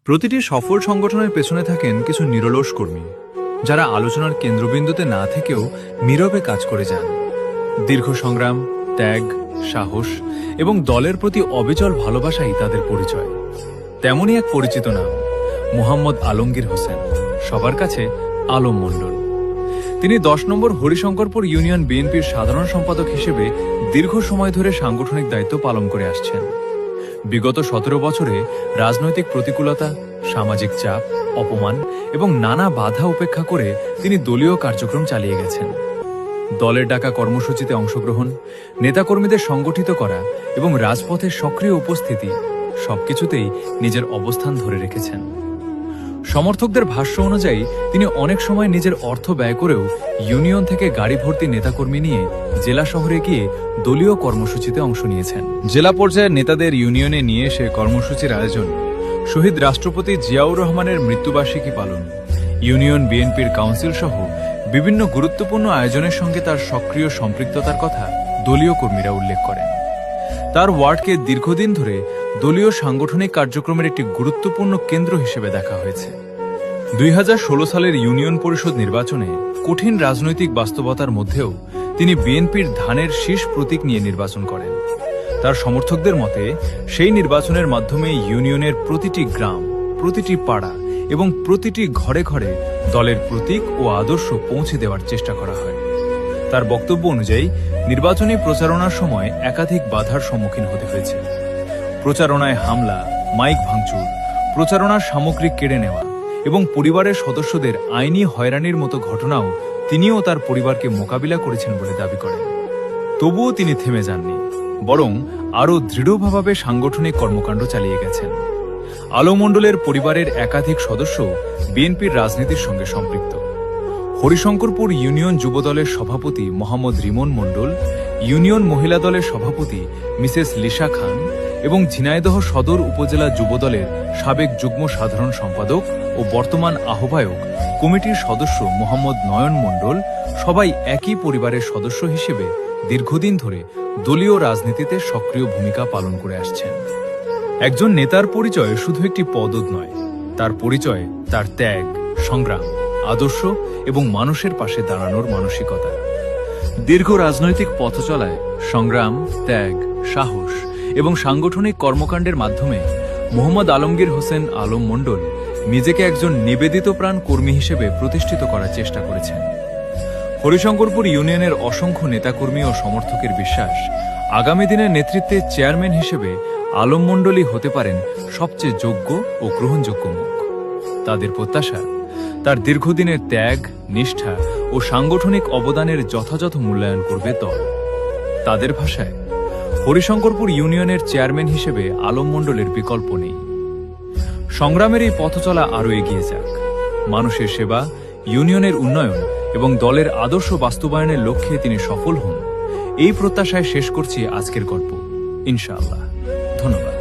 প্রতিটি সফল সংগঠনের পেছনে থাকেন কিছু নিরলস কর্মী, যারা আলোচনার কেন্দ্রবিন্দুতে না থেকেও নীরবে কাজ করে যান। দীর্ঘ সংগ্রাম, ত্যাগ, সাহস এবং দলের প্রতি অবিচল ভালোবাসাই তাদের পরিচয়। তেমনই এক পরিচিত নাম মোহাম্মদ আলমগীর হোসেন, সবার কাছে আলম মণ্ডল। তিনি 10 নম্বর হরিশঙ্করপুর ইউনিয়ন বিএনপির সাধারণ সম্পাদক হিসেবে দীর্ঘ সময় ধরে সাংগঠনিক দায়িত্ব পালন করে আসছেন। বিগত 17 বছরে রাজনৈতিক প্রতিকূলতা, সামাজিক চাপ, অপমান এবং নানা বাধা উপেক্ষা করে তিনি দলীয় কার্যক্রম চালিয়ে গেছেন। দলের ডাকা কর্মসূচিতে অংশগ্রহণ, নেতাকর্মীদের সংগঠিত করা এবং রাজপথের সক্রিয় উপস্থিতি সবকিছুতেই নিজের অবস্থান ধরে রেখেছেন। সমর্থকদের ভাষ্য অনুযায়ী তিনি অনেক সময় নিজের অর্থ ব্যয় করেও ইউনিয়ন থেকে গাড়ি ভর্তি নেতাকর্মী নিয়ে জেলা শহরে গিয়ে দলীয় কর্মসূচিতে অংশ নিয়েছেন। জেলা পর্যায়ের নেতাদের ইউনিয়নে নিয়ে এসে কর্মসূচির আয়োজন, শহীদ রাষ্ট্রপতি জিয়াউর রহমানের মৃত্যুবার্ষিকী পালন, ইউনিয়ন বিএনপির কাউন্সিল সহ বিভিন্ন গুরুত্বপূর্ণ আয়োজনের সঙ্গে তার সক্রিয় সম্পৃক্ততার কথা দলীয় কর্মীরা উল্লেখ করেন। তার ওয়ার্ডকে দীর্ঘদিন ধরে দলীয় সাংগঠনিক কার্যক্রমের একটি গুরুত্বপূর্ণ কেন্দ্র হিসেবে দেখা হয়েছে। 2016 সালের ইউনিয়ন পরিষদ নির্বাচনে কঠিন রাজনৈতিক বাস্তবতার মধ্যেও তিনি বিএনপির ধানের শীষ প্রতীক নিয়ে নির্বাচন করেন। তার সমর্থকদের মতে সেই নির্বাচনের মাধ্যমে ইউনিয়নের প্রতিটি গ্রাম, প্রতিটি পাড়া এবং প্রতিটি ঘরে ঘরে দলের প্রতীক ও আদর্শ পৌঁছে দেওয়ার চেষ্টা করা হয়। তার বক্তব্য অনুযায়ী নির্বাচনী প্রচারণার সময় একাধিক বাধার সম্মুখীন হতে হয়েছে। প্রচারণায় হামলা, মাইক ভাঙচুর, প্রচারণার সামগ্রী কেড়ে নেওয়া এবং পরিবারের সদস্যদের আইনি হয়রানির মতো ঘটনাও তিনিও তার পরিবারকে মোকাবিলা করেছেন বলে দাবি করেন। তবুও তিনি থেমে যাননি, বরং আরও দৃঢ়ভাবে সাংগঠনিক কর্মকাণ্ড চালিয়ে গেছেন। আলম মণ্ডলের পরিবারের একাধিক সদস্য বিএনপির রাজনীতির সঙ্গে সম্পৃক্ত। হরিশঙ্করপুর ইউনিয়ন যুবদলের সভাপতি মোহাম্মদ রিমন মণ্ডল, ইউনিয়ন মহিলা দলের সভাপতি মিসেস লিশা খান এবং ঝিনাইদহ সদর উপজেলা যুবদলের সাবেক যুগ্ম সাধারণ সম্পাদক ও বর্তমান আহ্বায়ক কমিটির সদস্য মোহাম্মদ নয়ন মণ্ডল সবাই একই পরিবারের সদস্য হিসেবে দীর্ঘদিন ধরে দলীয় রাজনীতিতে সক্রিয় ভূমিকা পালন করে আসছেন। একজন নেতার পরিচয় শুধু একটি পদদ নয়, তার পরিচয় তার ত্যাগ, সংগ্রাম, আদর্শ এবং মানুষের পাশে দাঁড়ানোর মানসিকতা। দীর্ঘ রাজনৈতিক পথ চলায় সংগ্রাম, ত্যাগ, সাহস এবং সাংগঠনিক কর্মকাণ্ডের মাধ্যমে মোহাম্মদ আলমগীর হোসেন আলম মণ্ডল নিজেকে একজন নিবেদিত প্রাণ কর্মী হিসেবে প্রতিষ্ঠিত করার চেষ্টা করেছেন। হরিশঙ্করপুর ইউনিয়নের অসংখ্য নেতাকর্মী ও সমর্থকের বিশ্বাস, আগামী দিনের নেতৃত্বে চেয়ারম্যান হিসেবে আলম মণ্ডলই হতে পারেন সবচেয়ে যোগ্য ও গ্রহণযোগ্য মুখ। তাদের প্রত্যাশা, তার দীর্ঘদিনের ত্যাগ, নিষ্ঠা ও সাংগঠনিক অবদানের যথাযথ মূল্যায়ন করবে দল। তাদের ভাষায়, হরিশঙ্করপুর ইউনিয়নের চেয়ারম্যান হিসেবে আলম মণ্ডলের বিকল্প নেই। সংগ্রামের এই পথ চলা আরও এগিয়ে যাক। মানুষের সেবা, ইউনিয়নের উন্নয়ন এবং দলের আদর্শ বাস্তবায়নের লক্ষ্যে তিনি সফল হন, এই প্রত্যাশায় শেষ করছি আজকের গল্প। ইনশাআল্লাহ। ধন্যবাদ।